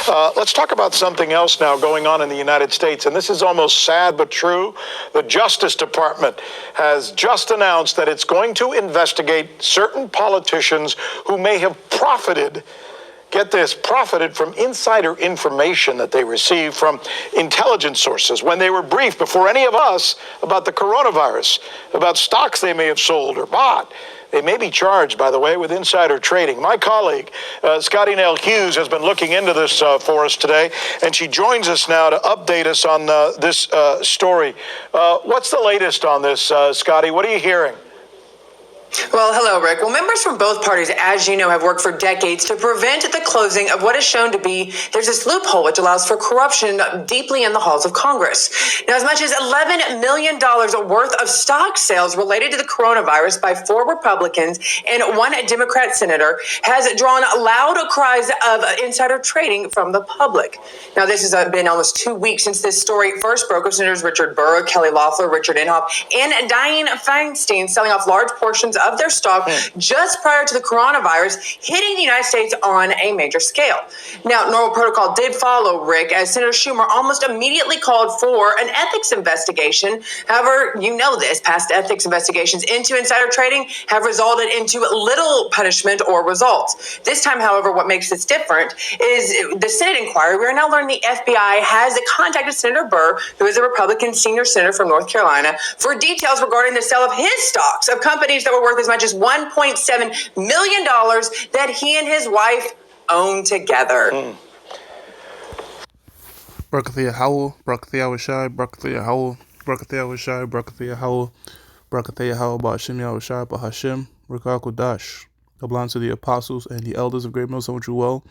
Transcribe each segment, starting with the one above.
Let's talk about something else now going on in the United States, and this is almost sad but true. The Justice Department has just announced that it's going to investigate certain politicians who may have profited, get this, profited from insider information that they received from intelligence sources when they were briefed before any of us about the coronavirus, about stocks they may have sold or bought. They may be charged, by the way, with insider trading. My colleague, Scotty Nell Hughes, has been looking into this for us today, and she joins us now to update us on this story. What's the latest on this, Scotty? What are you hearing? Well, hello, Rick. Well, members from both parties, as you know, have worked for decades to prevent the closing of what is shown to be, there's this loophole which allows for corruption deeply in the halls of Congress. Now, as much as $11 million worth of stock sales related to the coronavirus by 4 Republicans and 1 Democrat senator has drawn loud cries of insider trading from the public. Now, this has been almost 2 weeks since this story first broke, with Senators Richard Burr, Kelly Loeffler, Richard Inhofe, and Dianne Feinstein selling off large portions of their stock just prior to the coronavirus hitting the United States on a major scale. Now, normal protocol did follow, Rick, as Senator Schumer almost immediately called for an ethics investigation. However, you know this, past ethics investigations into insider trading have resulted into little punishment or results. This time, however, what makes this different is the Senate inquiry. We are now learning the FBI has contacted Senator Burr, who is a Republican senior senator from North Carolina, for details regarding the sale of his stocks of companies that were worth as much as $1.7 million that he and his wife own together. Brakathiya Howell, Brakathiya Washai, Brakathiya Howell, Brakathiya Washai, Brakathiya Howell, Brakathiya Howell, Ba'ashim Yahushai, Ba'ashim, Rakakudash. God bless to the apostles and the elders of Great Mill, some you well.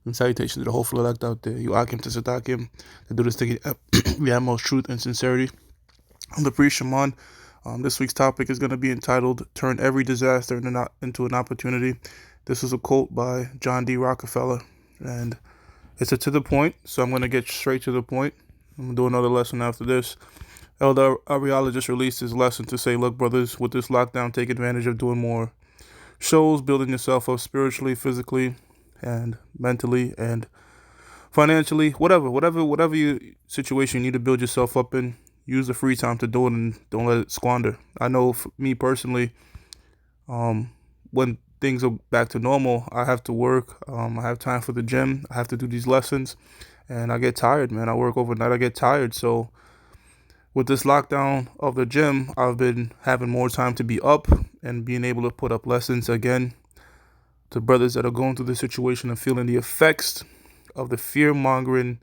And salutations to the hopeful elect out there. You Akim to Sadakim, to do this thing the utmost truth and sincerity. I'm the priest Shaman. This week's topic is going to be entitled "Turn Every Disaster into an Opportunity." This is a quote by John D. Rockefeller, and it's to the point, so I'm going to get straight to the point. I'm going to do another lesson after this. Elder Ariala just released his lesson to say, look, brothers, with this lockdown, take advantage of doing more shows, building yourself up spiritually, physically, and mentally, and financially, whatever your situation you need to build yourself up in. Use the free time to do it and don't let it squander. I know for me personally, when things are back to normal, I have to work. I have time for the gym. I have to do these lessons, and I get tired, man. I work overnight. I get tired. So with this lockdown of the gym, I've been having more time to be up and being able to put up lessons again to brothers that are going through this situation and feeling the effects of the fear-mongering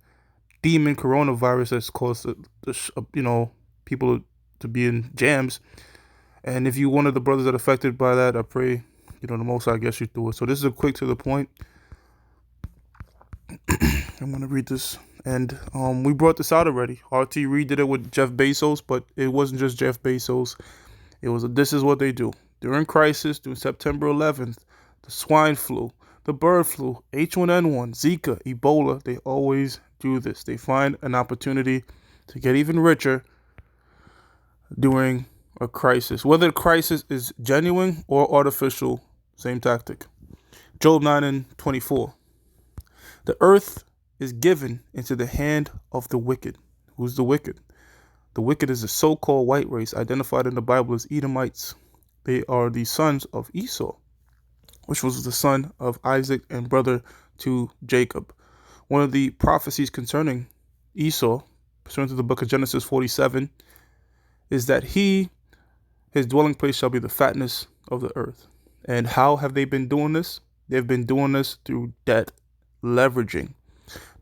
demon coronavirus that's caused people to be in jams. And if you're one of the brothers that are affected by that, I pray the Most High gets you through it. So this is a quick to the point. I'm gonna read this, and we brought this out already. RT Reed did it with Jeff Bezos, but it wasn't just Jeff Bezos. It was this is what they do during crisis, during September 11th, the swine flu, the bird flu, H1N1, Zika, Ebola. They always do this. They find an opportunity to get even richer during a crisis. Whether the crisis is genuine or artificial, same tactic. Job 9:24. The earth is given into the hand of the wicked. Who's the wicked? The wicked is the so-called white race identified in the Bible as Edomites. They are the sons of Esau, which was the son of Isaac and brother to Jacob. One of the prophecies concerning Esau, pursuant to the book of Genesis 47, is that his dwelling place shall be the fatness of the earth. And how have they been doing this? They've been doing this through debt, leveraging.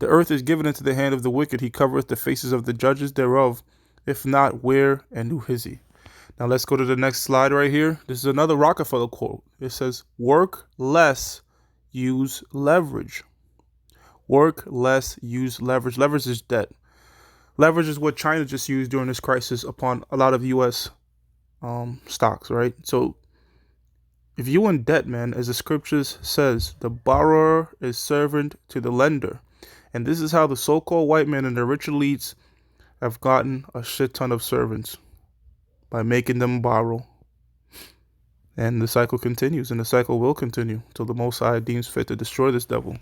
The earth is given into the hand of the wicked. He covereth the faces of the judges thereof. If not, where and who is he? Now let's go to the next slide right here. This is another Rockefeller quote. It says, work less, use leverage. Work less, use leverage. Leverage is debt. Leverage is what China just used during this crisis upon a lot of U.S. Stocks, right? So if you in debt, man, as the scriptures says, the borrower is servant to the lender. And this is how the so-called white men and the rich elites have gotten a shit ton of servants, by making them borrow. And the cycle continues, and the cycle will continue till the Most High deems fit to destroy this devil.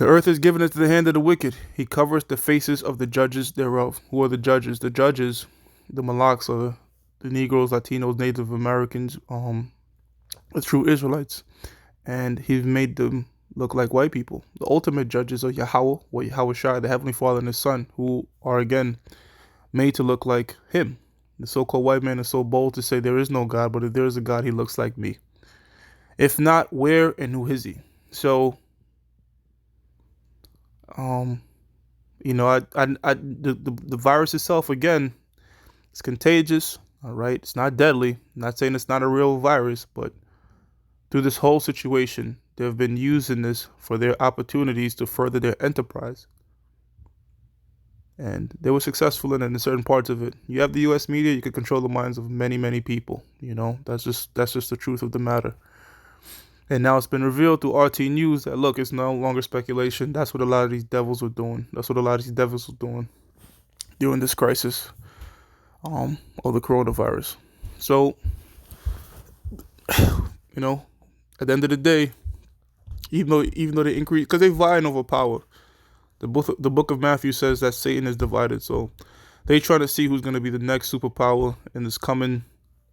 The earth is given into the hand of the wicked. He covers the faces of the judges thereof. Who are the judges? The judges, the Malaks, are the Negroes, Latinos, Native Americans, the true Israelites. And he's made them look like white people. The ultimate judges are Yahweh, or Yahweh Shai, the Heavenly Father and His Son, who are again made to look like Him. The so-called white man is so bold to say there is no God, but if there is a God, He looks like me. If not, where and who is He? So, the virus itself, again, it's contagious. All right, it's not deadly. I'm not saying it's not a real virus, but through this whole situation, they've been using this for their opportunities to further their enterprise. And they were successful in certain parts of it. You have the U.S. media; you can control the minds of many, many people. That's just the truth of the matter. And now it's been revealed through RT News that, look, it's no longer speculation. That's what a lot of these devils were doing. That's what a lot of these devils were doing during this crisis of the coronavirus. So, at the end of the day, even though they increase, because they vying over power. The book of Matthew says that Satan is divided. So they try to see who's going to be the next superpower in this coming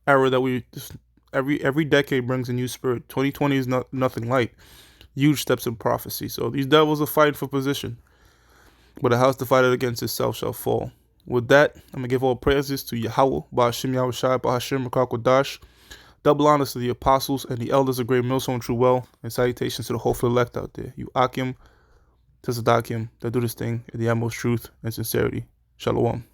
era that every decade brings a new spirit. 2020 is nothing light. Huge steps in prophecy. So these devils are fighting for position. But a house divided against itself shall fall. With that, I'm going to give all praises to Yahweh, Ba'ashim Yahushai, Ba'ashim Rakakwadash. Double honors to the apostles and the elders of Great Millstone True Well. And salutations to the hopeful elect out there. You Akim, Tzadakim, that do this thing in the utmost truth and sincerity. Shalom.